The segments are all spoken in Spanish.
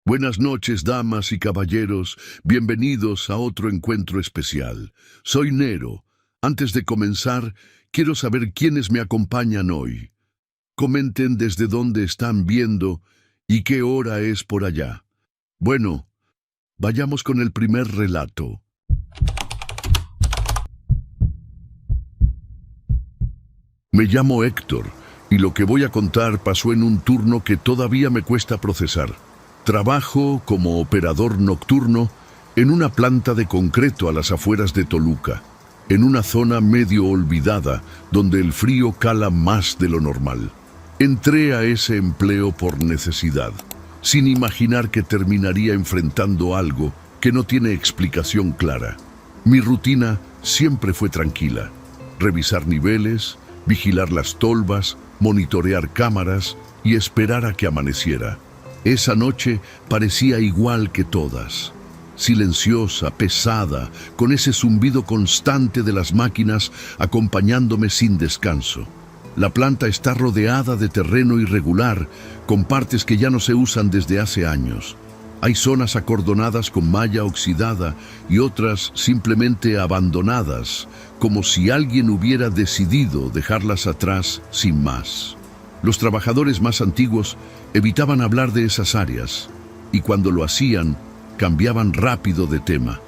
Buenas noches, damas y caballeros. Bienvenidos a otro encuentro especial. Soy Nero. Antes de comenzar, quiero saber quiénes me acompañan hoy. Comenten desde dónde están viendo y qué hora es por allá. Bueno, vayamos con el primer relato. Me llamo Héctor y lo que voy a contar pasó en un turno que todavía me cuesta procesar. Trabajo como operador nocturno en una planta de concreto a las afueras de Toluca, en una zona medio olvidada donde el frío cala más de lo normal. Entré a ese empleo por necesidad, sin imaginar que terminaría enfrentando algo que no tiene explicación clara. Mi rutina siempre fue tranquila: revisar niveles, vigilar las tolvas, monitorear cámaras y esperar a que amaneciera. Esa noche parecía igual que todas. Silenciosa, pesada, con ese zumbido constante de las máquinas acompañándome sin descanso. La planta está rodeada de terreno irregular, con partes que ya no se usan desde hace años. Hay zonas acordonadas con malla oxidada y otras simplemente abandonadas, como si alguien hubiera decidido dejarlas atrás sin más. Los trabajadores más antiguos evitaban hablar de esas áreas, y cuando lo hacían, cambiaban rápido de tema.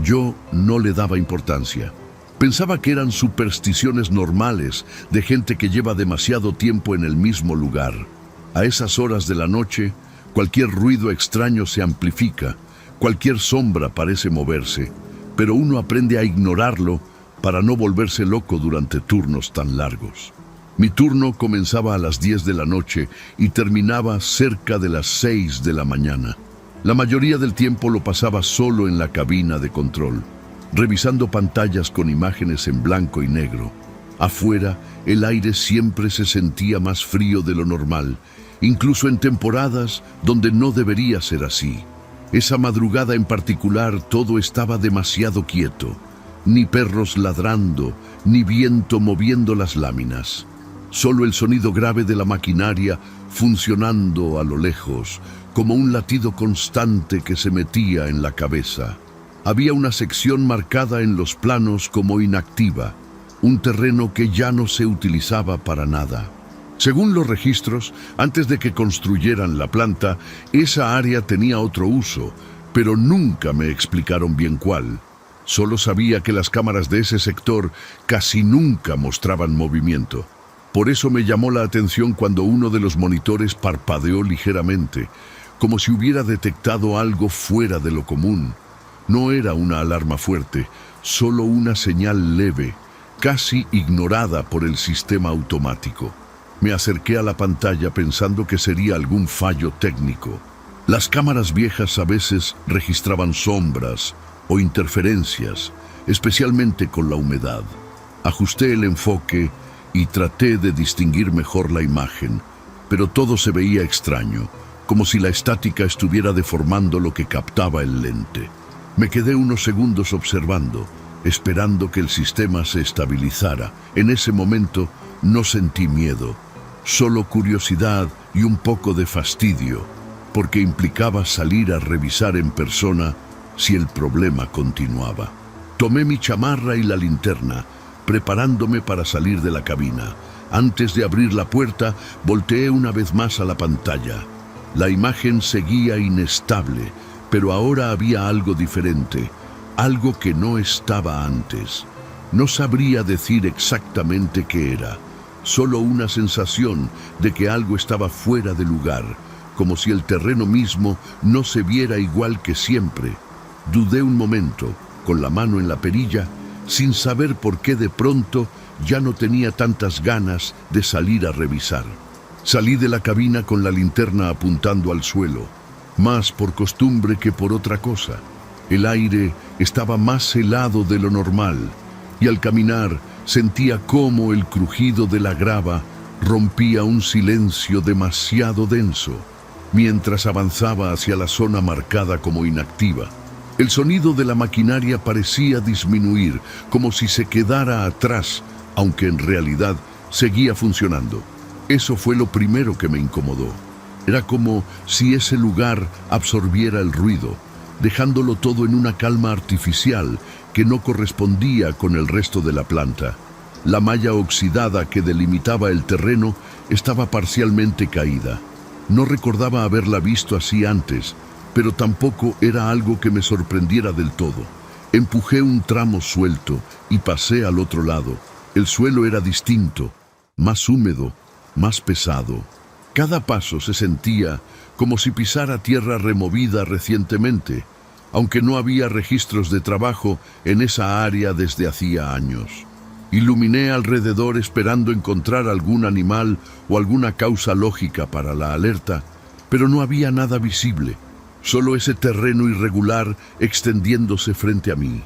Yo no le daba importancia. Pensaba que eran supersticiones normales de gente que lleva demasiado tiempo en el mismo lugar. A esas horas de la noche, cualquier ruido extraño se amplifica, cualquier sombra parece moverse, pero uno aprende a ignorarlo para no volverse loco durante turnos tan largos. Mi turno comenzaba a las 10 de la noche y terminaba cerca de las 6 de la mañana. La mayoría del tiempo lo pasaba solo en la cabina de control, revisando pantallas con imágenes en blanco y negro. Afuera, el aire siempre se sentía más frío de lo normal, incluso en temporadas donde no debería ser así. Esa madrugada en particular todo estaba demasiado quieto. Ni perros ladrando, ni viento moviendo las láminas. Solo el sonido grave de la maquinaria funcionando a lo lejos, como un latido constante que se metía en la cabeza. Había una sección marcada en los planos como inactiva, un terreno que ya no se utilizaba para nada. Según los registros, antes de que construyeran la planta, esa área tenía otro uso, pero nunca me explicaron bien cuál. Solo sabía que las cámaras de ese sector casi nunca mostraban movimiento. Por eso me llamó la atención cuando uno de los monitores parpadeó ligeramente, como si hubiera detectado algo fuera de lo común. No era una alarma fuerte, solo una señal leve, casi ignorada por el sistema automático. Me acerqué a la pantalla pensando que sería algún fallo técnico. Las cámaras viejas a veces registraban sombras o interferencias, especialmente con la humedad. Ajusté el enfoque y traté de distinguir mejor la imagen, pero todo se veía extraño, como si la estática estuviera deformando lo que captaba el lente. Me quedé unos segundos observando, esperando que el sistema se estabilizara. En ese momento no sentí miedo, solo curiosidad y un poco de fastidio, porque implicaba salir a revisar en persona si el problema continuaba. Tomé mi chamarra y la linterna, preparándome para salir de la cabina. Antes de abrir la puerta, volteé una vez más a la pantalla. La imagen seguía inestable, pero ahora había algo diferente, algo que no estaba antes. No sabría decir exactamente qué era, solo una sensación de que algo estaba fuera de lugar, como si el terreno mismo no se viera igual que siempre. Dudé un momento, con la mano en la perilla, sin saber por qué de pronto ya no tenía tantas ganas de salir a revisar. Salí de la cabina con la linterna apuntando al suelo, más por costumbre que por otra cosa. El aire estaba más helado de lo normal, y al caminar sentía cómo el crujido de la grava rompía un silencio demasiado denso, mientras avanzaba hacia la zona marcada como inactiva. El sonido de la maquinaria parecía disminuir, como si se quedara atrás, aunque en realidad seguía funcionando. Eso fue lo primero que me incomodó. Era como si ese lugar absorbiera el ruido, dejándolo todo en una calma artificial que no correspondía con el resto de la planta. La malla oxidada que delimitaba el terreno estaba parcialmente caída. No recordaba haberla visto así antes, pero tampoco era algo que me sorprendiera del todo. Empujé un tramo suelto y pasé al otro lado. El suelo era distinto, más húmedo, más pesado. Cada paso se sentía como si pisara tierra removida recientemente, aunque no había registros de trabajo en esa área desde hacía años. Iluminé alrededor esperando encontrar algún animal o alguna causa lógica para la alerta, pero no había nada visible, solo ese terreno irregular extendiéndose frente a mí.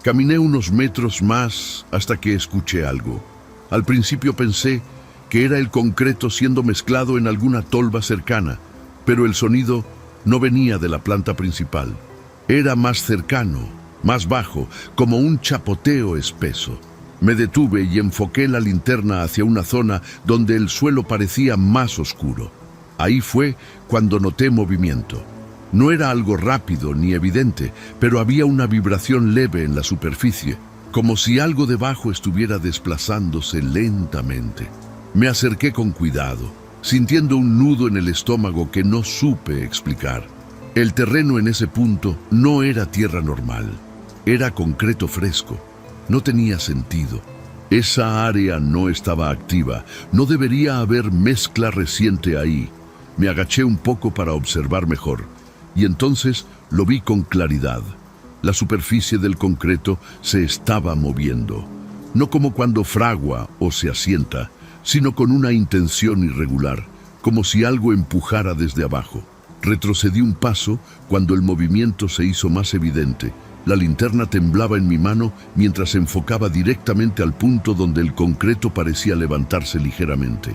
Caminé unos metros más hasta que escuché algo. Al principio pensé que era el concreto siendo mezclado en alguna tolva cercana, pero el sonido no venía de la planta principal. Era más cercano, más bajo, como un chapoteo espeso. Me detuve y enfoqué la linterna hacia una zona donde el suelo parecía más oscuro. Ahí fue cuando noté movimiento. No era algo rápido ni evidente, pero había una vibración leve en la superficie, como si algo debajo estuviera desplazándose lentamente. Me acerqué con cuidado, sintiendo un nudo en el estómago que no supe explicar. El terreno en ese punto no era tierra normal, era concreto fresco. No tenía sentido. Esa área no estaba activa, no debería haber mezcla reciente ahí. Me agaché un poco para observar mejor, y entonces lo vi con claridad. La superficie del concreto se estaba moviendo, no como cuando fragua o se asienta, sino con una intención irregular, como si algo empujara desde abajo. Retrocedí un paso cuando el movimiento se hizo más evidente. La linterna temblaba en mi mano mientras enfocaba directamente al punto donde el concreto parecía levantarse ligeramente.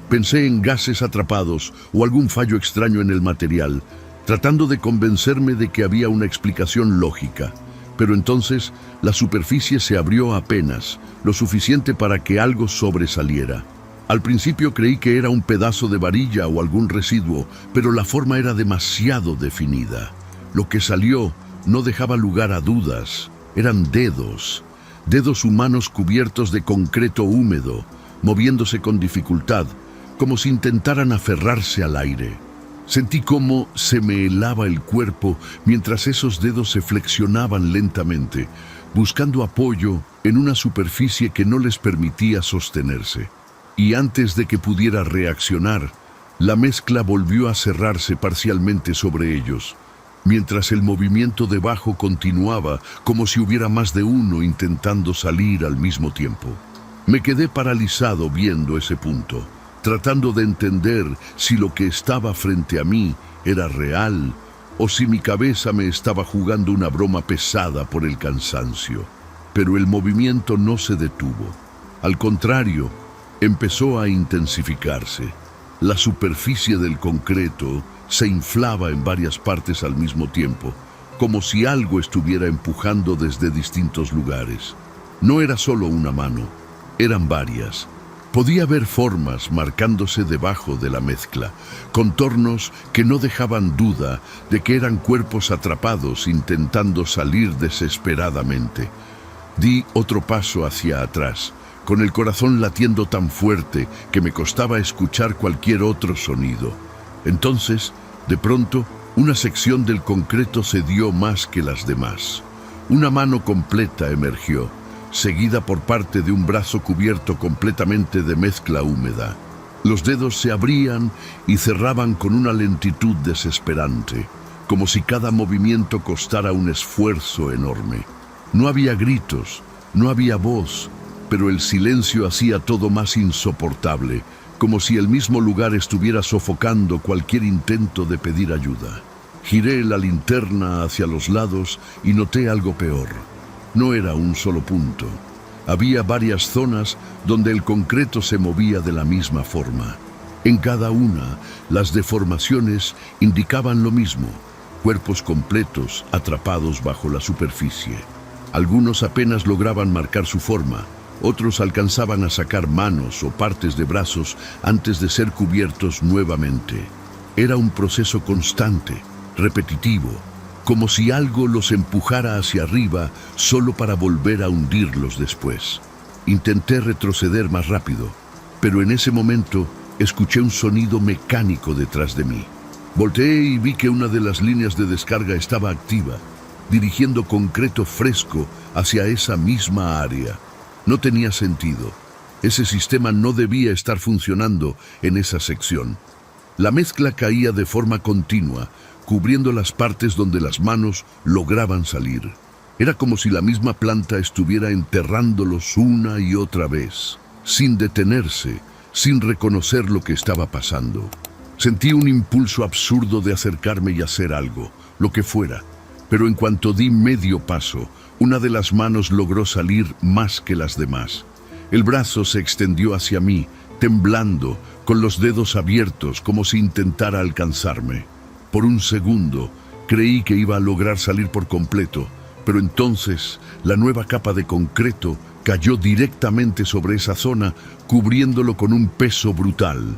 Pensé en gases atrapados o algún fallo extraño en el material, tratando de convencerme de que había una explicación lógica. Pero entonces la superficie se abrió apenas, lo suficiente para que algo sobresaliera. Al principio creí que era un pedazo de varilla o algún residuo, pero la forma era demasiado definida. Lo que salió no dejaba lugar a dudas. Eran dedos humanos cubiertos de concreto húmedo, moviéndose con dificultad, como si intentaran aferrarse al aire. Sentí cómo se me helaba el cuerpo mientras esos dedos se flexionaban lentamente, buscando apoyo en una superficie que no les permitía sostenerse. Y antes de que pudiera reaccionar, la mezcla volvió a cerrarse parcialmente sobre ellos, mientras el movimiento debajo continuaba como si hubiera más de uno intentando salir al mismo tiempo. Me quedé paralizado viendo ese punto, tratando de entender si lo que estaba frente a mí era real o si mi cabeza me estaba jugando una broma pesada por el cansancio. Pero el movimiento no se detuvo. Al contrario, empezó a intensificarse. La superficie del concreto se inflaba en varias partes al mismo tiempo, como si algo estuviera empujando desde distintos lugares. No era solo una mano, eran varias. Podía ver formas marcándose debajo de la mezcla, contornos que no dejaban duda de que eran cuerpos atrapados intentando salir desesperadamente. Di otro paso hacia atrás, con el corazón latiendo tan fuerte que me costaba escuchar cualquier otro sonido. Entonces, de pronto, una sección del concreto cedió más que las demás. Una mano completa emergió, seguida por parte de un brazo cubierto completamente de mezcla húmeda. Los dedos se abrían y cerraban con una lentitud desesperante, como si cada movimiento costara un esfuerzo enorme. No había gritos, no había voz, pero el silencio hacía todo más insoportable, como si el mismo lugar estuviera sofocando cualquier intento de pedir ayuda. Giré la linterna hacia los lados y noté algo peor. No era un solo punto. Había varias zonas donde el concreto se movía de la misma forma. En cada una, las deformaciones indicaban lo mismo: cuerpos completos atrapados bajo la superficie. Algunos apenas lograban marcar su forma, otros alcanzaban a sacar manos o partes de brazos antes de ser cubiertos nuevamente. Era un proceso constante, repetitivo, como si algo los empujara hacia arriba solo para volver a hundirlos después. Intenté retroceder más rápido, pero en ese momento escuché un sonido mecánico detrás de mí. Volteé y vi que una de las líneas de descarga estaba activa, dirigiendo concreto fresco hacia esa misma área. No tenía sentido. Ese sistema no debía estar funcionando en esa sección. La mezcla caía de forma continua, cubriendo las partes donde las manos lograban salir. Era como si la misma planta estuviera enterrándolos una y otra vez, sin detenerse, sin reconocer lo que estaba pasando. Sentí un impulso absurdo de acercarme y hacer algo, lo que fuera, pero en cuanto di medio paso, una de las manos logró salir más que las demás. El brazo se extendió hacia mí, temblando, con los dedos abiertos como si intentara alcanzarme. Por un segundo, creí que iba a lograr salir por completo, pero entonces la nueva capa de concreto cayó directamente sobre esa zona, cubriéndolo con un peso brutal.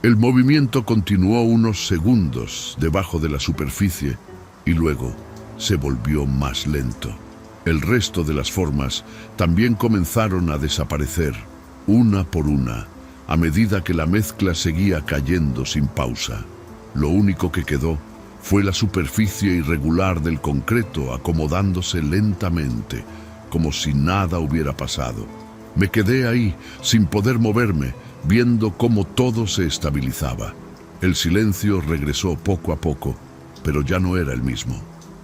El movimiento continuó unos segundos debajo de la superficie y luego se volvió más lento. El resto de las formas también comenzaron a desaparecer, una por una, a medida que la mezcla seguía cayendo sin pausa. Lo único que quedó fue la superficie irregular del concreto acomodándose lentamente, como si nada hubiera pasado. Me quedé ahí, sin poder moverme, viendo cómo todo se estabilizaba. El silencio regresó poco a poco, pero ya no era el mismo.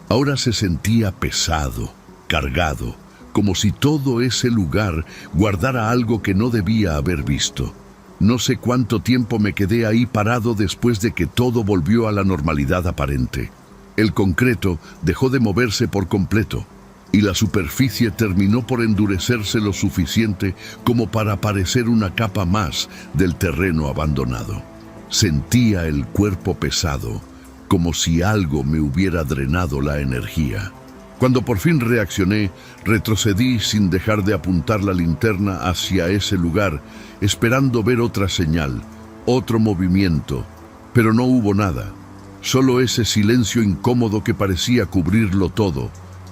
Ahora se sentía pesado, cargado, como si todo ese lugar guardara algo que no debía haber visto. No sé cuánto tiempo me quedé ahí parado después de que todo volvió a la normalidad aparente. El concreto dejó de moverse por completo y la superficie terminó por endurecerse lo suficiente como para parecer una capa más del terreno abandonado. Sentía el cuerpo pesado, como si algo me hubiera drenado la energía. Cuando por fin reaccioné, retrocedí sin dejar de apuntar la linterna hacia ese lugar, esperando ver otra señal, otro movimiento, pero no hubo nada. Solo ese silencio incómodo que parecía cubrirlo todo,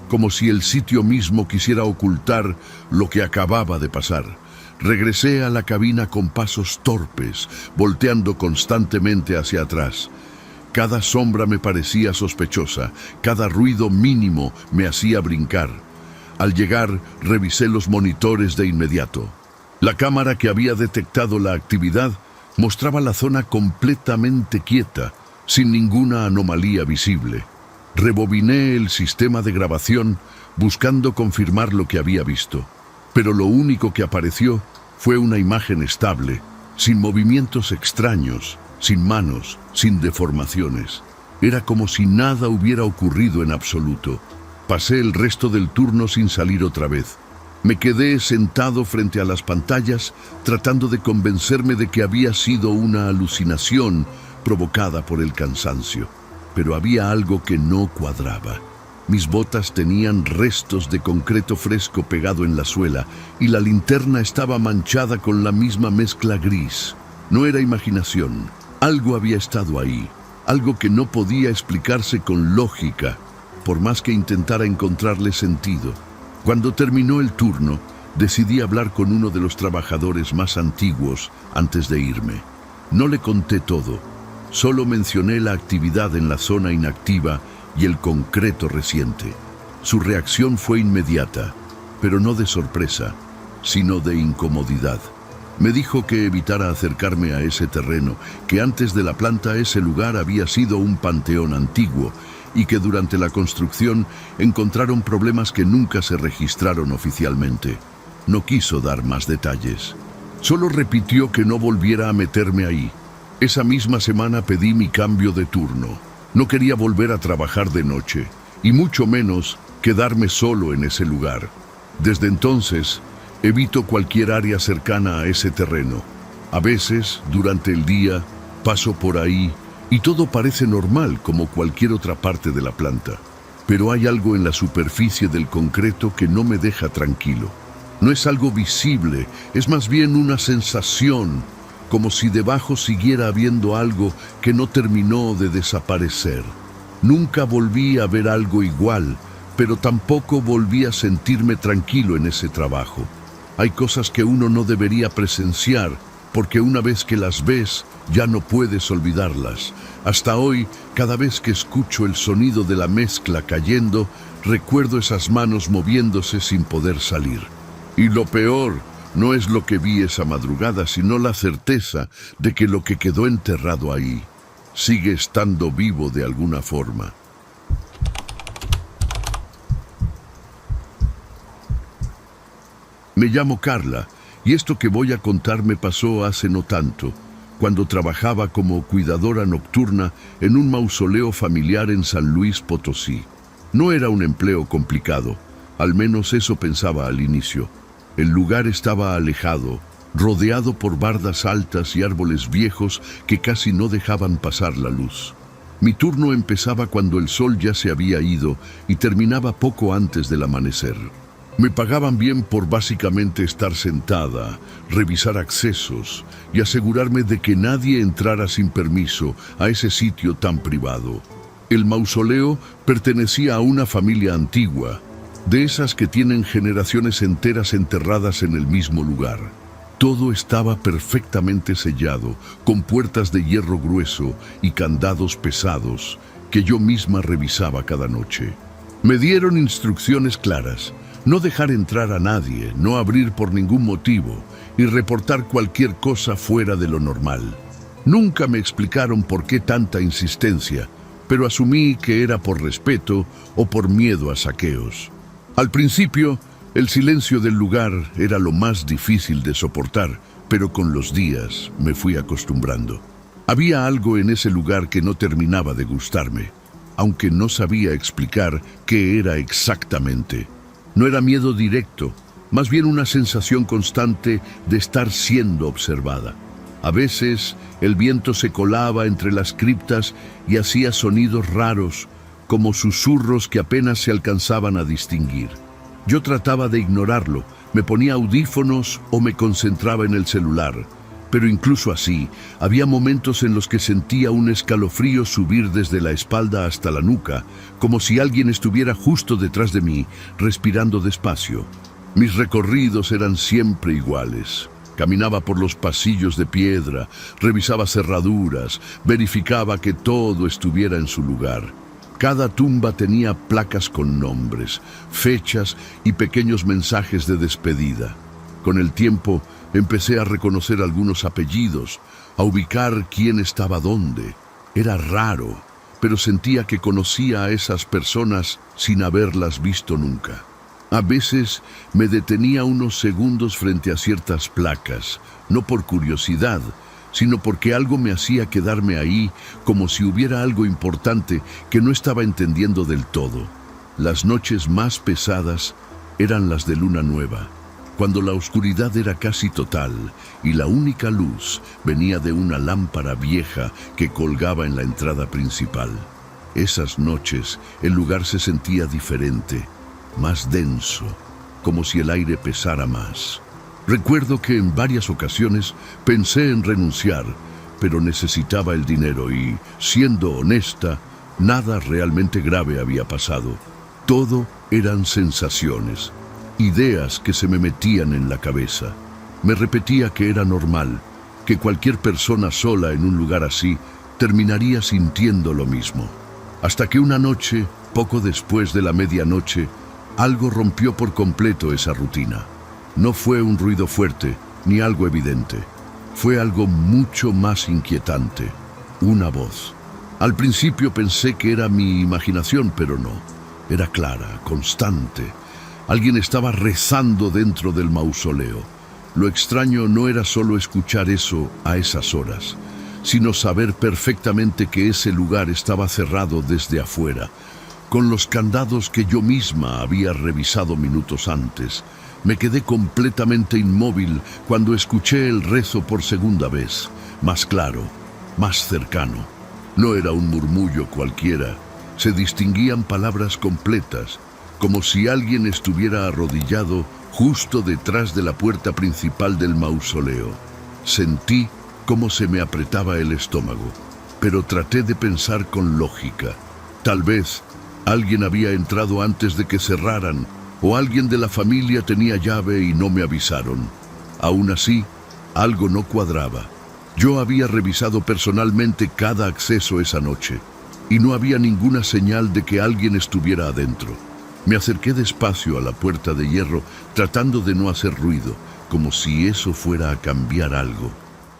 como si el sitio mismo quisiera ocultar lo que acababa de pasar. Regresé a la cabina con pasos torpes, volteando constantemente hacia atrás. Cada sombra me parecía sospechosa, cada ruido mínimo me hacía brincar. Al llegar, revisé los monitores de inmediato. La cámara que había detectado la actividad mostraba la zona completamente quieta, sin ninguna anomalía visible. Rebobiné el sistema de grabación buscando confirmar lo que había visto, pero lo único que apareció fue una imagen estable, sin movimientos extraños, sin manos, sin deformaciones. Era como si nada hubiera ocurrido en absoluto. Pasé el resto del turno sin salir otra vez. Me quedé sentado frente a las pantallas, tratando de convencerme de que había sido una alucinación provocada por el cansancio. Pero había algo que no cuadraba. Mis botas tenían restos de concreto fresco pegado en la suela y la linterna estaba manchada con la misma mezcla gris. No era imaginación. Algo había estado ahí, algo que no podía explicarse con lógica, por más que intentara encontrarle sentido. Cuando terminó el turno, decidí hablar con uno de los trabajadores más antiguos antes de irme. No le conté todo, solo mencioné la actividad en la zona inactiva y el concreto reciente. Su reacción fue inmediata, pero no de sorpresa, sino de incomodidad. Me dijo que evitara acercarme a ese terreno, que antes de la planta ese lugar había sido un panteón antiguo y que durante la construcción encontraron problemas que nunca se registraron oficialmente. No quiso dar más detalles. Solo repitió que no volviera a meterme ahí. Esa misma semana pedí mi cambio de turno. No quería volver a trabajar de noche, y mucho menos quedarme solo en ese lugar. Desde entonces, evito cualquier área cercana a ese terreno. A veces, durante el día, paso por ahí y todo parece normal como cualquier otra parte de la planta. Pero hay algo en la superficie del concreto que no me deja tranquilo. No es algo visible, es más bien una sensación, como si debajo siguiera habiendo algo que no terminó de desaparecer. Nunca volví a ver algo igual, pero tampoco volví a sentirme tranquilo en ese trabajo. Hay cosas que uno no debería presenciar, porque una vez que las ves, ya no puedes olvidarlas. Hasta hoy, cada vez que escucho el sonido de la mezcla cayendo, recuerdo esas manos moviéndose sin poder salir. Y lo peor no es lo que vi esa madrugada, sino la certeza de que lo que quedó enterrado ahí sigue estando vivo de alguna forma. Me llamo Carla, y esto que voy a contar me pasó hace no tanto, cuando trabajaba como cuidadora nocturna en un mausoleo familiar en San Luis Potosí. No era un empleo complicado, al menos eso pensaba al inicio. El lugar estaba alejado, rodeado por bardas altas y árboles viejos que casi no dejaban pasar la luz. Mi turno empezaba cuando el sol ya se había ido y terminaba poco antes del amanecer. Me pagaban bien por básicamente estar sentada, revisar accesos y asegurarme de que nadie entrara sin permiso a ese sitio tan privado. El mausoleo pertenecía a una familia antigua, de esas que tienen generaciones enteras enterradas en el mismo lugar. Todo estaba perfectamente sellado, con puertas de hierro grueso y candados pesados que yo misma revisaba cada noche. Me dieron instrucciones claras: no dejar entrar a nadie, no abrir por ningún motivo y reportar cualquier cosa fuera de lo normal. Nunca me explicaron por qué tanta insistencia, pero asumí que era por respeto o por miedo a saqueos. Al principio, el silencio del lugar era lo más difícil de soportar, pero con los días me fui acostumbrando. Había algo en ese lugar que no terminaba de gustarme, aunque no sabía explicar qué era exactamente. No era miedo directo, más bien una sensación constante de estar siendo observada. A veces, el viento se colaba entre las criptas y hacía sonidos raros, como susurros que apenas se alcanzaban a distinguir. Yo trataba de ignorarlo, me ponía audífonos o me concentraba en el celular, pero incluso así, había momentos en los que sentía un escalofrío subir desde la espalda hasta la nuca, como si alguien estuviera justo detrás de mí, respirando despacio. Mis recorridos eran siempre iguales. Caminaba por los pasillos de piedra, revisaba cerraduras, verificaba que todo estuviera en su lugar. Cada tumba tenía placas con nombres, fechas y pequeños mensajes de despedida. Con el tiempo empecé a reconocer algunos apellidos, a ubicar quién estaba dónde. Era raro, pero sentía que conocía a esas personas sin haberlas visto nunca. A veces me detenía unos segundos frente a ciertas placas, no por curiosidad, sino porque algo me hacía quedarme ahí, como si hubiera algo importante que no estaba entendiendo del todo. Las noches más pesadas eran las de luna nueva, cuando la oscuridad era casi total y la única luz venía de una lámpara vieja que colgaba en la entrada principal. Esas noches el lugar se sentía diferente, más denso, como si el aire pesara más. Recuerdo que en varias ocasiones pensé en renunciar, pero necesitaba el dinero y, siendo honesta, nada realmente grave había pasado. Todo eran sensaciones, ideas que se me metían en la cabeza. Me repetía que era normal, que cualquier persona sola en un lugar así terminaría sintiendo lo mismo. Hasta que una noche, poco después de la medianoche, algo rompió por completo esa rutina. No fue un ruido fuerte, ni algo evidente. Fue algo mucho más inquietante. Una voz. Al principio pensé que era mi imaginación, pero no. Era clara, constante. Alguien estaba rezando dentro del mausoleo. Lo extraño no era solo escuchar eso a esas horas, sino saber perfectamente que ese lugar estaba cerrado desde afuera, con los candados que yo misma había revisado minutos antes. Me quedé completamente inmóvil cuando escuché el rezo por segunda vez, más claro, más cercano. No era un murmullo cualquiera, se distinguían palabras completas, como si alguien estuviera arrodillado justo detrás de la puerta principal del mausoleo. Sentí cómo se me apretaba el estómago, pero traté de pensar con lógica. Tal vez alguien había entrado antes de que cerraran, o alguien de la familia tenía llave y no me avisaron. Aún así, algo no cuadraba. Yo había revisado personalmente cada acceso esa noche, y no había ninguna señal de que alguien estuviera adentro. Me acerqué despacio a la puerta de hierro, tratando de no hacer ruido, como si eso fuera a cambiar algo.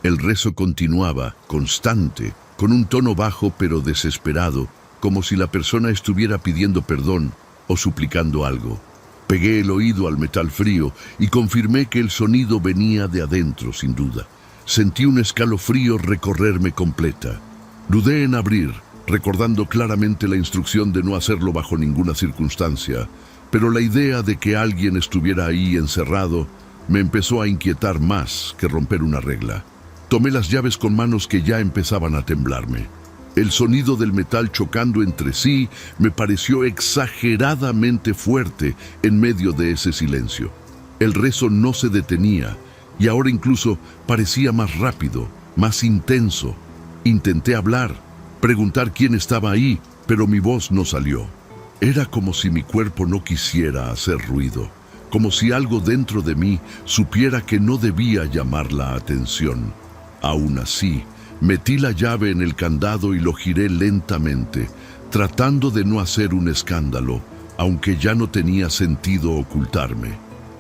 El rezo continuaba, constante, con un tono bajo pero desesperado, como si la persona estuviera pidiendo perdón o suplicando algo. Pegué el oído al metal frío y confirmé que el sonido venía de adentro, sin duda. Sentí un escalofrío recorrerme completa. Dudé en abrir, recordando claramente la instrucción de no hacerlo bajo ninguna circunstancia, pero la idea de que alguien estuviera ahí encerrado me empezó a inquietar más que romper una regla. Tomé las llaves con manos que ya empezaban a temblarme. El sonido del metal chocando entre sí me pareció exageradamente fuerte en medio de ese silencio. El rezo no se detenía y ahora incluso parecía más rápido, más intenso. Intenté hablar, preguntar quién estaba ahí, pero mi voz no salió. Era como si mi cuerpo no quisiera hacer ruido, como si algo dentro de mí supiera que no debía llamar la atención. Aún así, metí la llave en el candado y lo giré lentamente, tratando de no hacer un escándalo, aunque ya no tenía sentido ocultarme.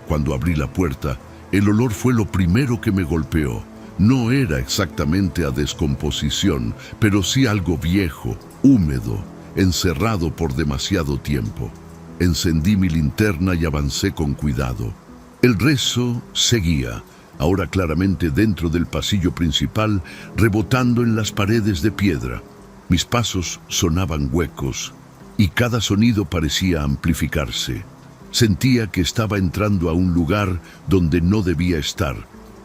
Cuando abrí la puerta, el olor fue lo primero que me golpeó. No era exactamente a descomposición, pero sí algo viejo, húmedo, encerrado por demasiado tiempo. Encendí mi linterna y avancé con cuidado. El rezo seguía, ahora claramente dentro del pasillo principal, rebotando en las paredes de piedra. Mis pasos sonaban huecos y cada sonido parecía amplificarse. Sentía que estaba entrando a un lugar donde no debía estar,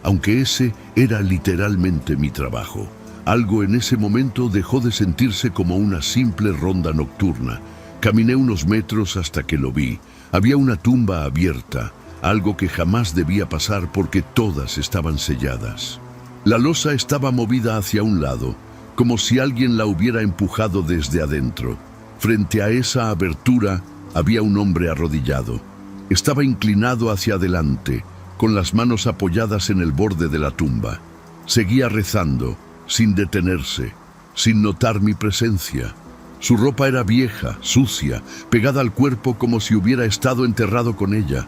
aunque ese era literalmente mi trabajo. Algo en ese momento dejó de sentirse como una simple ronda nocturna. Caminé unos metros hasta que lo vi. Había una tumba abierta, algo que jamás debía pasar porque todas estaban selladas. La losa estaba movida hacia un lado, como si alguien la hubiera empujado desde adentro. Frente a esa abertura había un hombre arrodillado. Estaba inclinado hacia adelante, con las manos apoyadas en el borde de la tumba. Seguía rezando, sin detenerse, sin notar mi presencia. Su ropa era vieja, sucia, pegada al cuerpo como si hubiera estado enterrado con ella.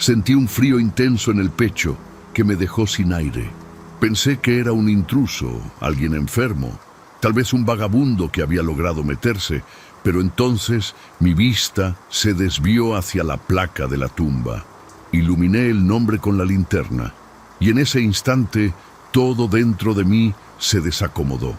Sentí un frío intenso en el pecho que me dejó sin aire. Pensé que era un intruso, alguien enfermo, tal vez un vagabundo que había logrado meterse, pero entonces mi vista se desvió hacia la placa de la tumba. Iluminé el nombre con la linterna, y en ese instante todo dentro de mí se desacomodó.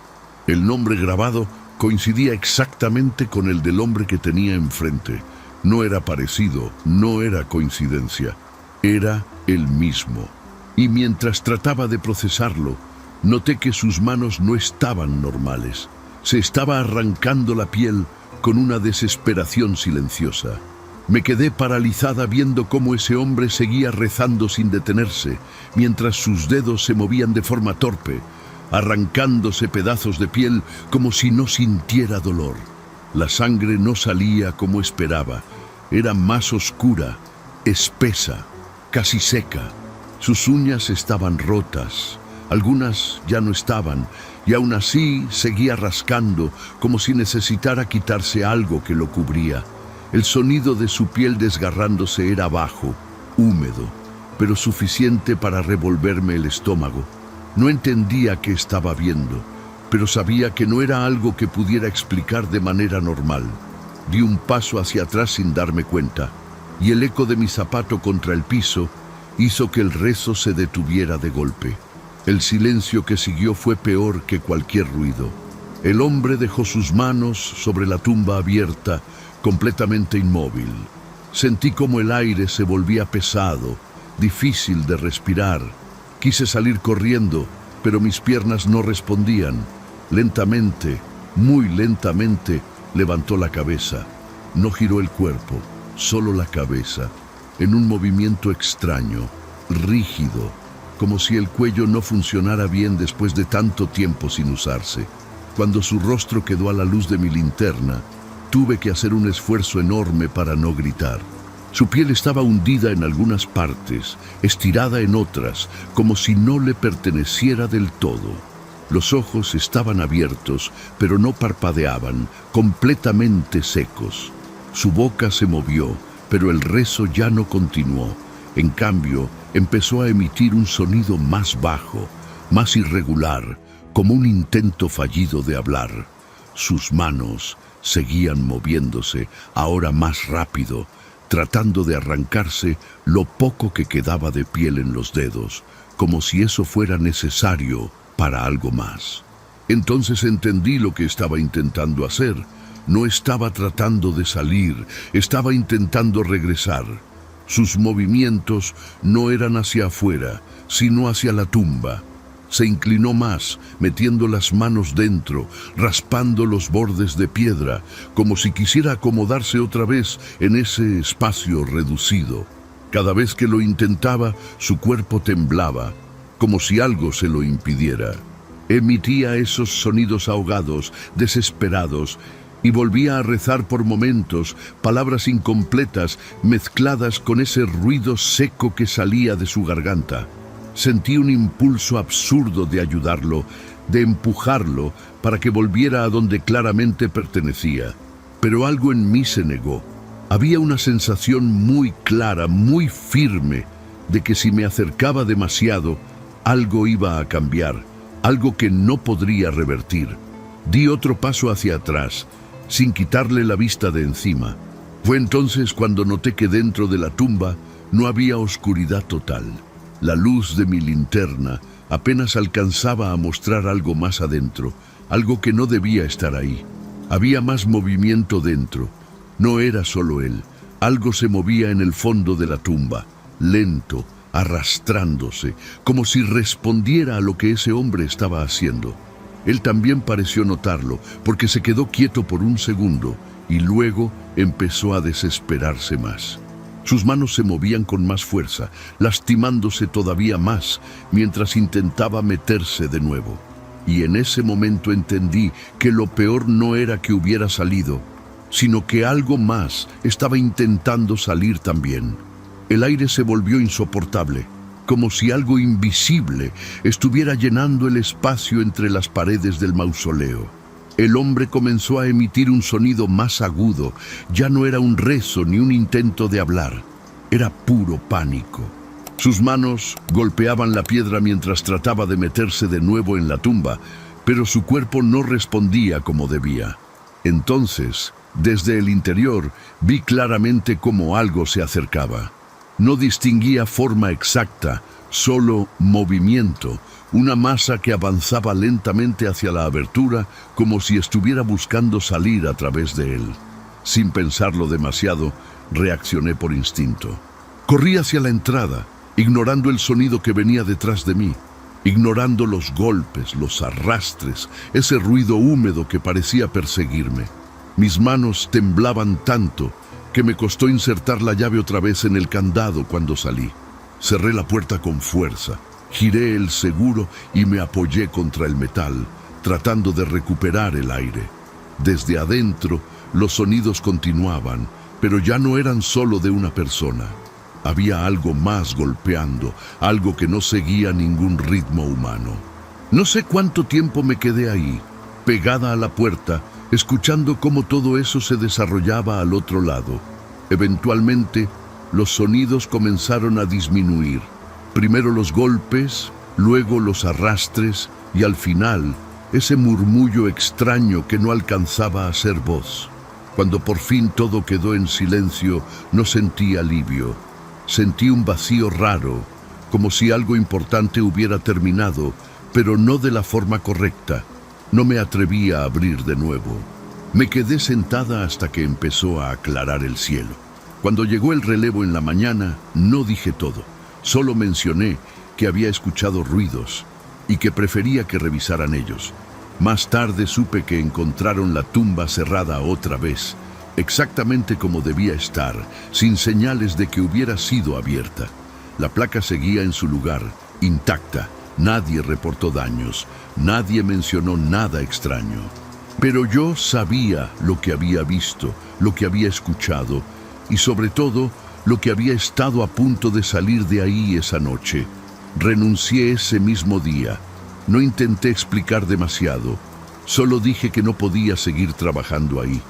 El nombre grabado coincidía exactamente con el del hombre que tenía enfrente. No era parecido, no era coincidencia, era el mismo. Y mientras trataba de procesarlo, noté que sus manos no estaban normales. Se estaba arrancando la piel con una desesperación silenciosa. Me quedé paralizada viendo cómo ese hombre seguía rezando sin detenerse, mientras sus dedos se movían de forma torpe, arrancándose pedazos de piel como si no sintiera dolor. La sangre no salía como esperaba, era más oscura, espesa, casi seca. Sus uñas estaban rotas, algunas ya no estaban, y aún así seguía rascando como si necesitara quitarse algo que lo cubría. El sonido de su piel desgarrándose era bajo, húmedo, pero suficiente para revolverme el estómago. No entendía qué estaba viendo, pero sabía que no era algo que pudiera explicar de manera normal. Di un paso hacia atrás sin darme cuenta, y el eco de mi zapato contra el piso hizo que el rezo se detuviera de golpe. El silencio que siguió fue peor que cualquier ruido. El hombre dejó sus manos sobre la tumba abierta, completamente inmóvil. Sentí como el aire se volvía pesado, difícil de respirar. Quise salir corriendo, pero mis piernas no respondían. Lentamente, muy lentamente, levantó la cabeza. No giró el cuerpo, solo la cabeza, en un movimiento extraño, rígido, como si el cuello no funcionara bien después de tanto tiempo sin usarse. Cuando su rostro quedó a la luz de mi linterna, tuve que hacer un esfuerzo enorme para no gritar. Su piel estaba hundida en algunas partes, estirada en otras, como si no le perteneciera del todo. Los ojos estaban abiertos, pero no parpadeaban, completamente secos. Su boca se movió, pero el rezo ya no continuó. En cambio, empezó a emitir un sonido más bajo, más irregular, como un intento fallido de hablar. Sus manos seguían moviéndose, ahora más rápido, tratando de arrancarse lo poco que quedaba de piel en los dedos, como si eso fuera necesario para algo más. Entonces entendí lo que estaba intentando hacer. No estaba tratando de salir, estaba intentando regresar. Sus movimientos no eran hacia afuera, sino hacia la tumba. Se inclinó más, metiendo las manos dentro, raspando los bordes de piedra, como si quisiera acomodarse otra vez en ese espacio reducido. Cada vez que lo intentaba, su cuerpo temblaba, como si algo se lo impidiera. Emitía esos sonidos ahogados, desesperados, y volvía a rezar por momentos, palabras incompletas mezcladas con ese ruido seco que salía de su garganta. Sentí un impulso absurdo de ayudarlo, de empujarlo para que volviera a donde claramente pertenecía. Pero algo en mí se negó. Había una sensación muy clara, muy firme, de que si me acercaba demasiado, algo iba a cambiar, algo que no podría revertir. Di otro paso hacia atrás, sin quitarle la vista de encima. Fue entonces cuando noté que dentro de la tumba no había oscuridad total. La luz de mi linterna apenas alcanzaba a mostrar algo más adentro, algo que no debía estar ahí. Había más movimiento dentro. No era solo él. Algo se movía en el fondo de la tumba, lento, arrastrándose, como si respondiera a lo que ese hombre estaba haciendo. Él también pareció notarlo, porque se quedó quieto por un segundo y luego empezó a desesperarse más. Sus manos se movían con más fuerza, lastimándose todavía más, mientras intentaba meterse de nuevo. Y en ese momento entendí que lo peor no era que hubiera salido, sino que algo más estaba intentando salir también. El aire se volvió insoportable, como si algo invisible estuviera llenando el espacio entre las paredes del mausoleo. El hombre comenzó a emitir un sonido más agudo. Ya no era un rezo ni un intento de hablar. Era puro pánico. Sus manos golpeaban la piedra mientras trataba de meterse de nuevo en la tumba, pero su cuerpo no respondía como debía. Entonces, desde el interior, vi claramente cómo algo se acercaba. No distinguía forma exacta, solo movimiento, una masa que avanzaba lentamente hacia la abertura como si estuviera buscando salir a través de él. Sin pensarlo demasiado, reaccioné por instinto. Corrí hacia la entrada, ignorando el sonido que venía detrás de mí, ignorando los golpes, los arrastres, ese ruido húmedo que parecía perseguirme. Mis manos temblaban tanto que me costó insertar la llave otra vez en el candado cuando salí. Cerré la puerta con fuerza, giré el seguro y me apoyé contra el metal, tratando de recuperar el aire. Desde adentro, los sonidos continuaban, pero ya no eran solo de una persona. Había algo más golpeando, algo que no seguía ningún ritmo humano. No sé cuánto tiempo me quedé ahí, pegada a la puerta, escuchando cómo todo eso se desarrollaba al otro lado. Eventualmente, los sonidos comenzaron a disminuir. Primero los golpes, luego los arrastres y al final, ese murmullo extraño que no alcanzaba a ser voz. Cuando por fin todo quedó en silencio, no sentí alivio. Sentí un vacío raro, como si algo importante hubiera terminado, pero no de la forma correcta. No me atreví a abrir de nuevo. Me quedé sentada hasta que empezó a aclarar el cielo. Cuando llegó el relevo en la mañana, no dije todo. Solo mencioné que había escuchado ruidos y que prefería que revisaran ellos. Más tarde supe que encontraron la tumba cerrada otra vez, exactamente como debía estar, sin señales de que hubiera sido abierta. La placa seguía en su lugar, intacta. Nadie reportó daños, nadie mencionó nada extraño. Pero yo sabía lo que había visto, lo que había escuchado y sobre todo lo que había estado a punto de salir de ahí esa noche. Renuncié ese mismo día. No intenté explicar demasiado, solo dije que no podía seguir trabajando ahí.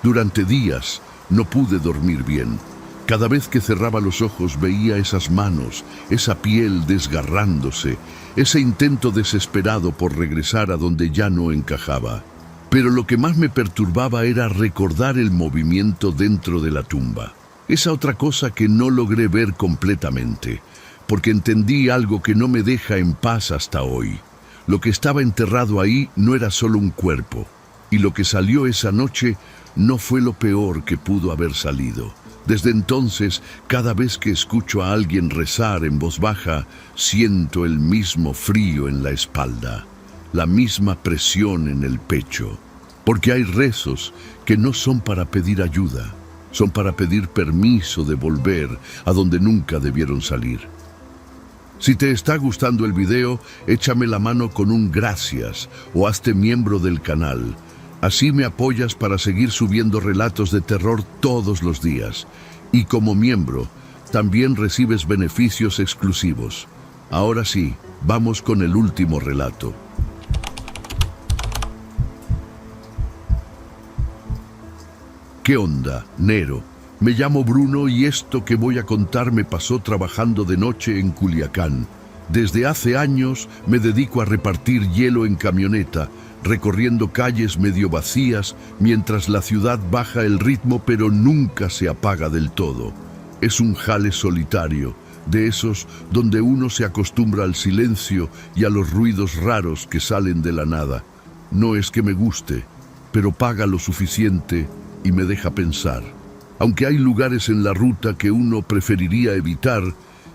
Durante días no pude dormir bien. Cada vez que cerraba los ojos veía esas manos, esa piel desgarrándose, ese intento desesperado por regresar a donde ya no encajaba. Pero lo que más me perturbaba era recordar el movimiento dentro de la tumba. Esa otra cosa que no logré ver completamente, porque entendí algo que no me deja en paz hasta hoy. Lo que estaba enterrado ahí no era solo un cuerpo, y lo que salió esa noche no fue lo peor que pudo haber salido. Desde entonces, cada vez que escucho a alguien rezar en voz baja, siento el mismo frío en la espalda, la misma presión en el pecho. Porque hay rezos que no son para pedir ayuda, son para pedir permiso de volver a donde nunca debieron salir. Si te está gustando el video, échame la mano con un gracias o hazte miembro del canal. Así me apoyas para seguir subiendo relatos de terror todos los días. Y como miembro, también recibes beneficios exclusivos. Ahora sí, vamos con el último relato. ¿Qué onda, Nero? Me llamo Bruno y esto que voy a contar me pasó trabajando de noche en Culiacán. Desde hace años me dedico a repartir hielo en camioneta, recorriendo calles medio vacías mientras la ciudad baja el ritmo pero nunca se apaga del todo. Es un jale solitario, de esos donde uno se acostumbra al silencio y a los ruidos raros que salen de la nada. No es que me guste, pero paga lo suficiente y me deja pensar. Aunque hay lugares en la ruta que uno preferiría evitar,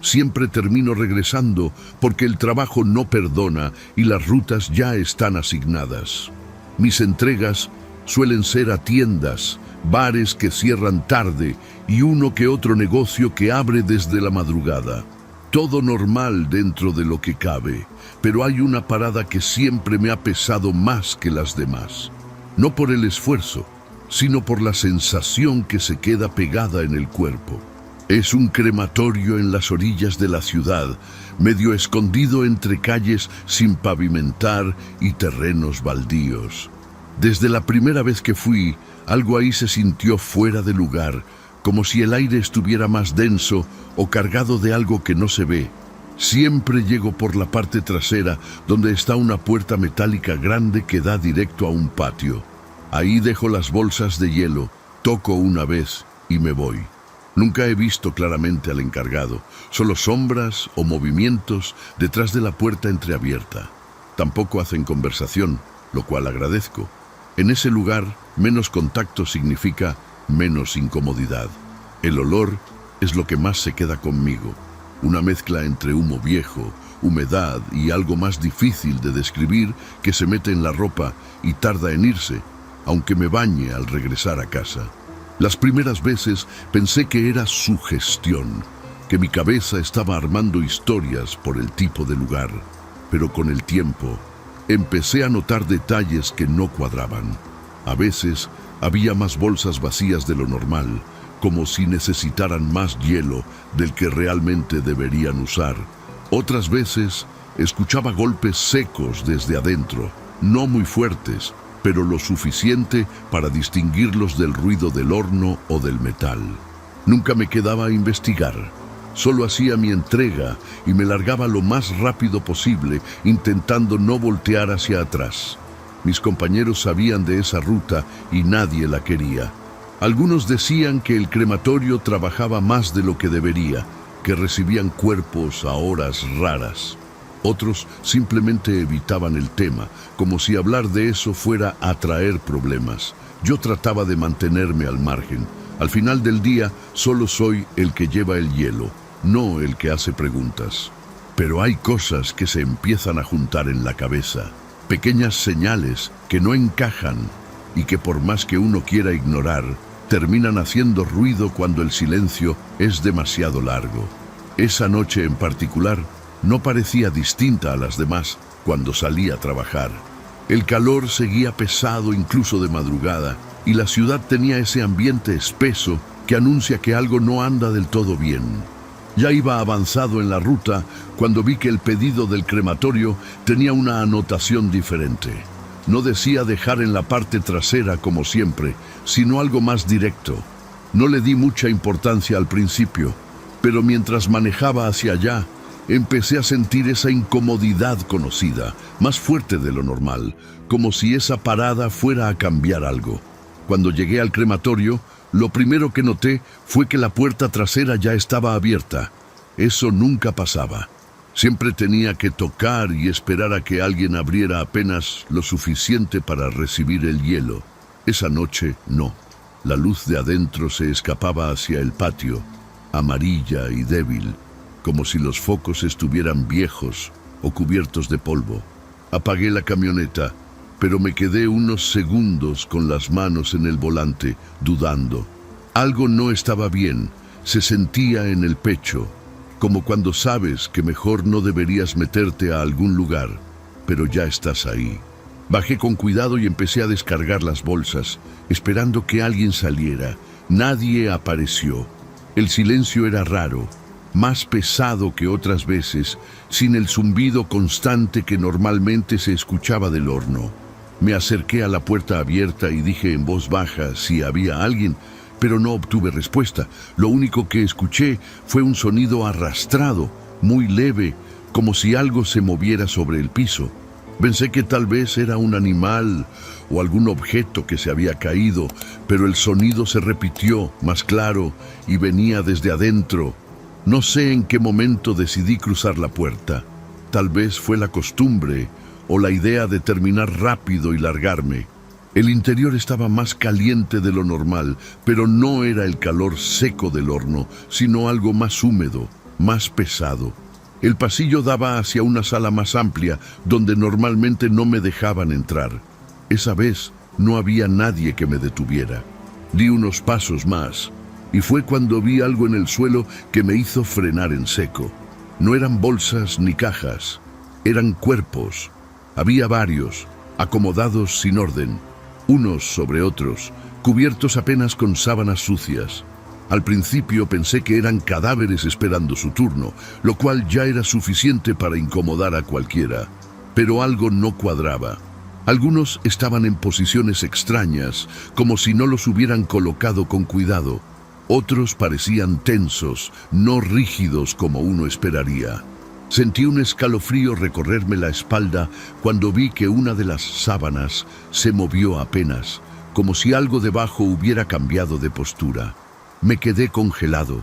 siempre termino regresando porque el trabajo no perdona y las rutas ya están asignadas. Mis entregas suelen ser a tiendas, bares que cierran tarde y uno que otro negocio que abre desde la madrugada. Todo normal dentro de lo que cabe, pero hay una parada que siempre me ha pesado más que las demás. No por el esfuerzo, sino por la sensación que se queda pegada en el cuerpo. Es un crematorio en las orillas de la ciudad, medio escondido entre calles sin pavimentar y terrenos baldíos. Desde la primera vez que fui, algo ahí se sintió fuera de lugar, como si el aire estuviera más denso o cargado de algo que no se ve. Siempre llego por la parte trasera, donde está una puerta metálica grande que da directo a un patio. Ahí dejo las bolsas de hielo, toco una vez y me voy. Nunca he visto claramente al encargado, solo sombras o movimientos detrás de la puerta entreabierta. Tampoco hacen conversación, lo cual agradezco. En ese lugar, menos contacto significa menos incomodidad. El olor es lo que más se queda conmigo. Una mezcla entre humo viejo, humedad y algo más difícil de describir que se mete en la ropa y tarda en irse, aunque me bañe al regresar a casa. Las primeras veces pensé que era sugestión, que mi cabeza estaba armando historias por el tipo de lugar, pero con el tiempo empecé a notar detalles que no cuadraban. A veces había más bolsas vacías de lo normal, como si necesitaran más hielo del que realmente deberían usar. Otras veces escuchaba golpes secos desde adentro, no muy fuertes, pero lo suficiente para distinguirlos del ruido del horno o del metal. Nunca me quedaba a investigar, solo hacía mi entrega y me largaba lo más rápido posible, intentando no voltear hacia atrás. Mis compañeros sabían de esa ruta y nadie la quería. Algunos decían que el crematorio trabajaba más de lo que debería, que recibían cuerpos a horas raras. Otros simplemente evitaban el tema, como si hablar de eso fuera a traer problemas. Yo trataba de mantenerme al margen. Al final del día, solo soy el que lleva el hielo, no el que hace preguntas. Pero hay cosas que se empiezan a juntar en la cabeza, pequeñas señales que no encajan y que por más que uno quiera ignorar, terminan haciendo ruido cuando el silencio es demasiado largo. Esa noche en particular, No parecía distinta a las demás cuando salía a trabajar. El calor seguía pesado incluso de madrugada, y la ciudad tenía ese ambiente espeso que anuncia que algo no anda del todo bien. Ya iba avanzado en la ruta cuando vi que el pedido del crematorio tenía una anotación diferente. No decía dejar en la parte trasera como siempre, sino algo más directo. No le di mucha importancia al principio, pero mientras manejaba hacia allá, empecé a sentir esa incomodidad conocida, más fuerte de lo normal, como si esa parada fuera a cambiar algo. Cuando llegué al crematorio, lo primero que noté fue que la puerta trasera ya estaba abierta. Eso nunca pasaba. Siempre tenía que tocar y esperar a que alguien abriera apenas lo suficiente para recibir el hielo. Esa noche, no. La luz de adentro se escapaba hacia el patio, amarilla y débil, como si los focos estuvieran viejos o cubiertos de polvo. Apagué la camioneta, pero me quedé unos segundos con las manos en el volante, dudando. Algo no estaba bien, se sentía en el pecho, como cuando sabes que mejor no deberías meterte a algún lugar, pero ya estás ahí. Bajé con cuidado y empecé a descargar las bolsas, esperando que alguien saliera. Nadie apareció. El silencio era raro, más pesado que otras veces, sin el zumbido constante que normalmente se escuchaba del horno. Me acerqué a la puerta abierta y dije en voz baja si había alguien, pero no obtuve respuesta. Lo único que escuché fue un sonido arrastrado, muy leve, como si algo se moviera sobre el piso. Pensé que tal vez era un animal o algún objeto que se había caído, pero el sonido se repitió, más claro, y venía desde adentro. No sé en qué momento decidí cruzar la puerta. Tal vez fue la costumbre o la idea de terminar rápido y largarme. El interior estaba más caliente de lo normal, pero no era el calor seco del horno, sino algo más húmedo, más pesado. El pasillo daba hacia una sala más amplia, donde normalmente no me dejaban entrar. Esa vez no había nadie que me detuviera. Di unos pasos más, y fue cuando vi algo en el suelo que me hizo frenar en seco. No eran bolsas ni cajas, eran cuerpos. Había varios, acomodados sin orden, unos sobre otros, cubiertos apenas con sábanas sucias. Al principio pensé que eran cadáveres esperando su turno, lo cual ya era suficiente para incomodar a cualquiera. Pero algo no cuadraba. Algunos estaban en posiciones extrañas, como si no los hubieran colocado con cuidado. Otros parecían tensos, no rígidos como uno esperaría. Sentí un escalofrío recorrerme la espalda cuando vi que una de las sábanas se movió apenas, como si algo debajo hubiera cambiado de postura. Me quedé congelado,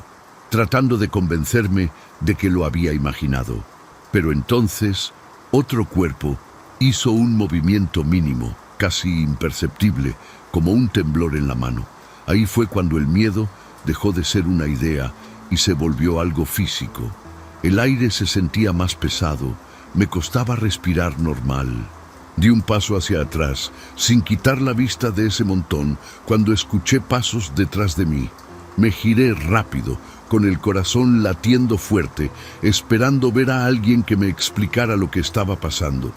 tratando de convencerme de que lo había imaginado. Pero entonces, otro cuerpo hizo un movimiento mínimo, casi imperceptible, como un temblor en la mano. Ahí fue cuando el miedo dejó de ser una idea y se volvió algo físico. El aire se sentía más pesado, me costaba respirar normal. Di un paso hacia atrás, sin quitar la vista de ese montón, cuando escuché pasos detrás de mí. Me giré rápido, con el corazón latiendo fuerte, esperando ver a alguien que me explicara lo que estaba pasando.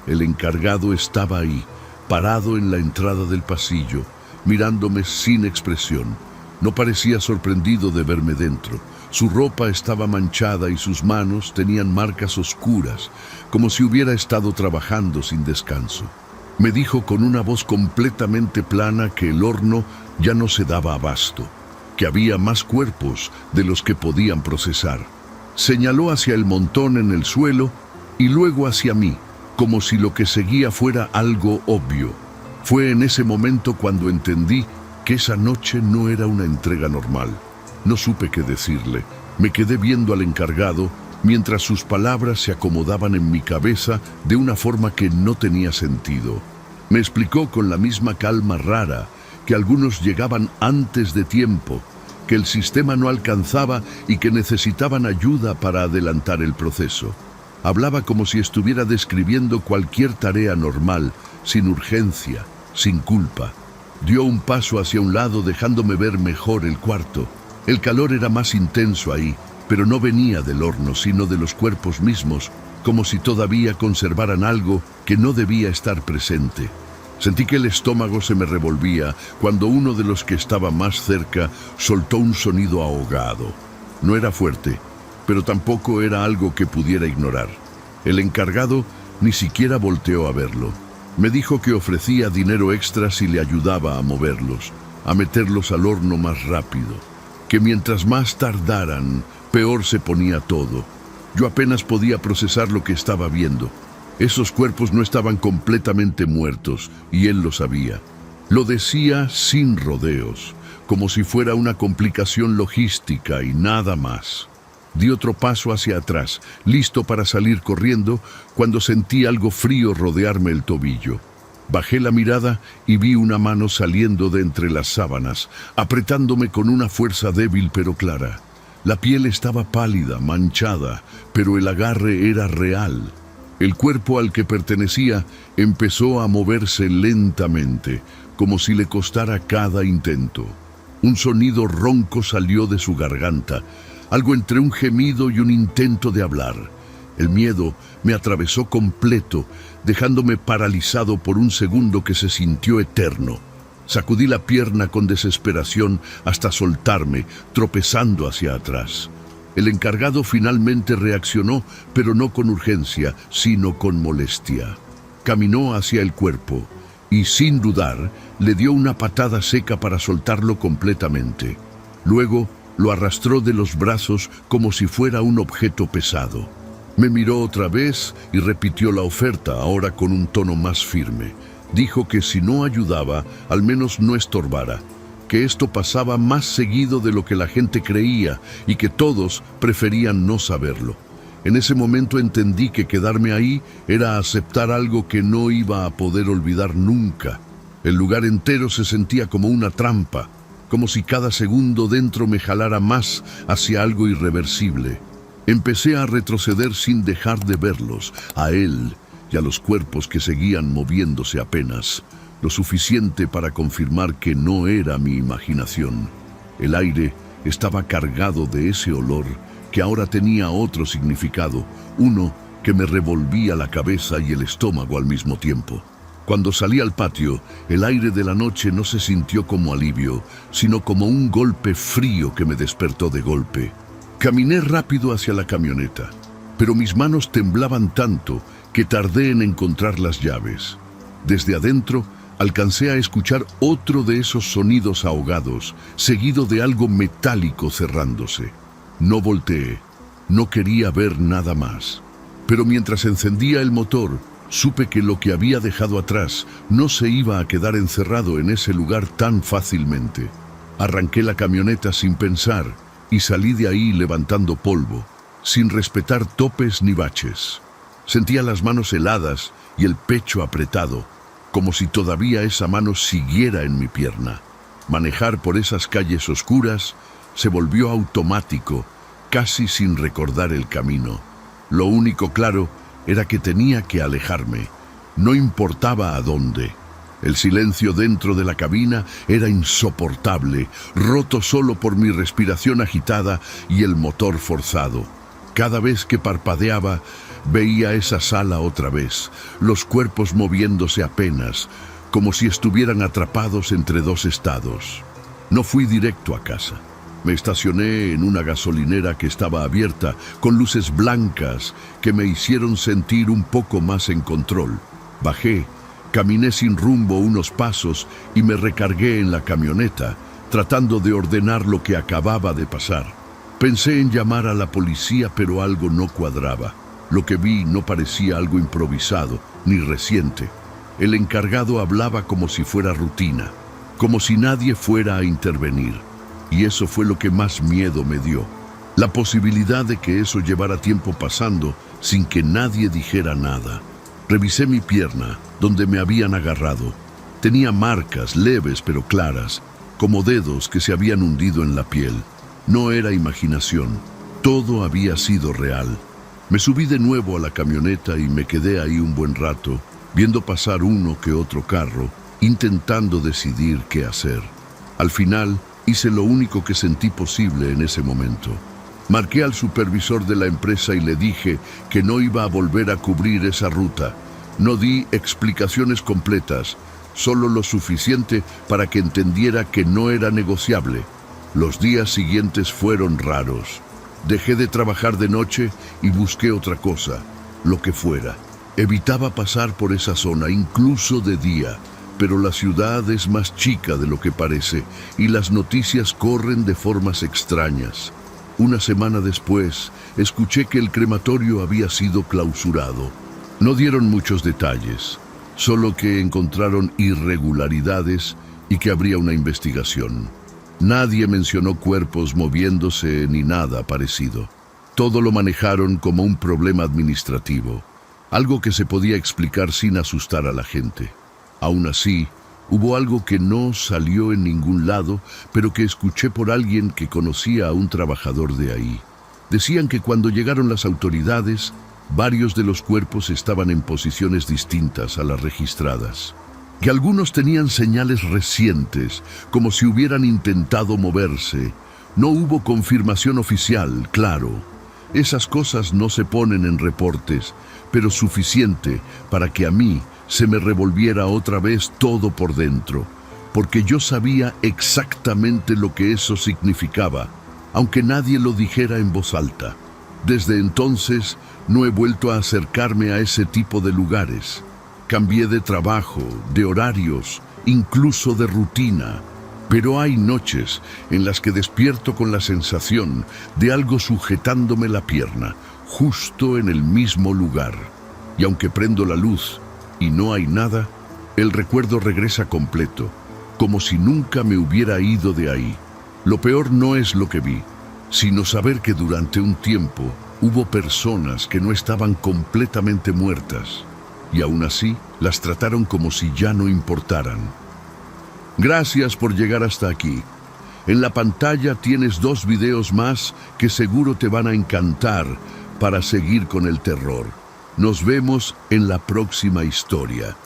El encargado estaba ahí, parado en la entrada del pasillo, mirándome sin expresión. No parecía sorprendido de verme dentro. Su ropa estaba manchada y sus manos tenían marcas oscuras, como si hubiera estado trabajando sin descanso. Me dijo con una voz completamente plana que el horno ya no se daba abasto, que había más cuerpos de los que podían procesar. Señaló hacia el montón en el suelo y luego hacia mí, como si lo que seguía fuera algo obvio. Fue en ese momento cuando entendí que esa noche no era una entrega normal. No supe qué decirle. Me quedé viendo al encargado mientras sus palabras se acomodaban en mi cabeza de una forma que no tenía sentido. Me explicó con la misma calma rara que algunos llegaban antes de tiempo, que el sistema no alcanzaba y que necesitaban ayuda para adelantar el proceso. Hablaba como si estuviera describiendo cualquier tarea normal, sin urgencia, sin culpa. Dio un paso hacia un lado dejándome ver mejor el cuarto. El calor era más intenso ahí, pero no venía del horno, sino de los cuerpos mismos, como si todavía conservaran algo que no debía estar presente. Sentí que el estómago se me revolvía cuando uno de los que estaba más cerca soltó un sonido ahogado. No era fuerte, pero tampoco era algo que pudiera ignorar. El encargado ni siquiera volteó a verlo. Me dijo que ofrecía dinero extra si le ayudaba a moverlos, a meterlos al horno más rápido, que mientras más tardaran, peor se ponía todo. Yo apenas podía procesar lo que estaba viendo. Esos cuerpos no estaban completamente muertos, y él lo sabía. Lo decía sin rodeos, como si fuera una complicación logística y nada más. Di otro paso hacia atrás, listo para salir corriendo, cuando sentí algo frío rodearme el tobillo. Bajé la mirada y vi una mano saliendo de entre las sábanas, apretándome con una fuerza débil pero clara. La piel estaba pálida, manchada, pero el agarre era real. El cuerpo al que pertenecía empezó a moverse lentamente, como si le costara cada intento. Un sonido ronco salió de su garganta, algo entre un gemido y un intento de hablar. El miedo me atravesó completo, dejándome paralizado por un segundo que se sintió eterno. Sacudí la pierna con desesperación hasta soltarme, tropezando hacia atrás. El encargado finalmente reaccionó, pero no con urgencia, sino con molestia. Caminó hacia el cuerpo y, sin dudar, le dio una patada seca para soltarlo completamente. Luego, lo arrastró de los brazos como si fuera un objeto pesado. Me miró otra vez y repitió la oferta, ahora con un tono más firme. Dijo que si no ayudaba, al menos no estorbara, que esto pasaba más seguido de lo que la gente creía y que todos preferían no saberlo. En ese momento entendí que quedarme ahí era aceptar algo que no iba a poder olvidar nunca. El lugar entero se sentía como una trampa, como si cada segundo dentro me jalara más hacia algo irreversible. Empecé a retroceder sin dejar de verlos, a él y a los cuerpos que seguían moviéndose apenas, lo suficiente para confirmar que no era mi imaginación. El aire estaba cargado de ese olor que ahora tenía otro significado, uno que me revolvía la cabeza y el estómago al mismo tiempo. Cuando salí al patio, el aire de la noche no se sintió como alivio, sino como un golpe frío que me despertó de golpe. Caminé rápido hacia la camioneta, pero mis manos temblaban tanto que tardé en encontrar las llaves. Desde adentro, alcancé a escuchar otro de esos sonidos ahogados, seguido de algo metálico cerrándose. No volteé, no quería ver nada más. Pero mientras encendía el motor, supe que lo que había dejado atrás no se iba a quedar encerrado en ese lugar tan fácilmente. Arranqué la camioneta sin pensar y salí de ahí levantando polvo, sin respetar topes ni baches. Sentía las manos heladas y el pecho apretado, como si todavía esa mano siguiera en mi pierna. Manejar por esas calles oscuras se volvió automático, casi sin recordar el camino. Lo único claro era que tenía que alejarme, no importaba a dónde. El silencio dentro de la cabina era insoportable, roto solo por mi respiración agitada y el motor forzado. Cada vez que parpadeaba, veía esa sala otra vez, los cuerpos moviéndose apenas, como si estuvieran atrapados entre dos estados. No fui directo a casa. Me estacioné en una gasolinera que estaba abierta, con luces blancas que me hicieron sentir un poco más en control. Bajé, caminé sin rumbo unos pasos y me recargué en la camioneta, tratando de ordenar lo que acababa de pasar. Pensé en llamar a la policía, pero algo no cuadraba. Lo que vi no parecía algo improvisado, ni reciente. El encargado hablaba como si fuera rutina, como si nadie fuera a intervenir. Y eso fue lo que más miedo me dio. La posibilidad de que eso llevara tiempo pasando sin que nadie dijera nada. Revisé mi pierna, donde me habían agarrado. Tenía marcas leves pero claras, como dedos que se habían hundido en la piel. No era imaginación, todo había sido real. Me subí de nuevo a la camioneta y me quedé ahí un buen rato, viendo pasar uno que otro carro, intentando decidir qué hacer. Al final, hice lo único que sentí posible en ese momento. Marqué al supervisor de la empresa y le dije que no iba a volver a cubrir esa ruta. No di explicaciones completas, solo lo suficiente para que entendiera que no era negociable. Los días siguientes fueron raros. Dejé de trabajar de noche y busqué otra cosa, lo que fuera. Evitaba pasar por esa zona, incluso de día, pero la ciudad es más chica de lo que parece y las noticias corren de formas extrañas. Una semana después, escuché que el crematorio había sido clausurado. No dieron muchos detalles, solo que encontraron irregularidades y que habría una investigación. Nadie mencionó cuerpos moviéndose ni nada parecido. Todo lo manejaron como un problema administrativo, algo que se podía explicar sin asustar a la gente. Aún así, hubo algo que no salió en ningún lado, pero que escuché por alguien que conocía a un trabajador de ahí. Decían que cuando llegaron las autoridades, varios de los cuerpos estaban en posiciones distintas a las registradas. Que algunos tenían señales recientes, como si hubieran intentado moverse. No hubo confirmación oficial, claro. Esas cosas no se ponen en reportes, pero suficiente para que a mí se me revolviera otra vez todo por dentro, porque yo sabía exactamente lo que eso significaba, aunque nadie lo dijera en voz alta. Desde entonces no he vuelto a acercarme a ese tipo de lugares. Cambié de trabajo, de horarios, incluso de rutina, pero hay noches en las que despierto con la sensación de algo sujetándome la pierna, justo en el mismo lugar. Y aunque prendo la luz y no hay nada, el recuerdo regresa completo, como si nunca me hubiera ido de ahí. Lo peor no es lo que vi, sino saber que durante un tiempo hubo personas que no estaban completamente muertas, y aún así las trataron como si ya no importaran. Gracias por llegar hasta aquí. En la pantalla tienes 2 videos más que seguro te van a encantar para seguir con el terror. Nos vemos en la próxima historia.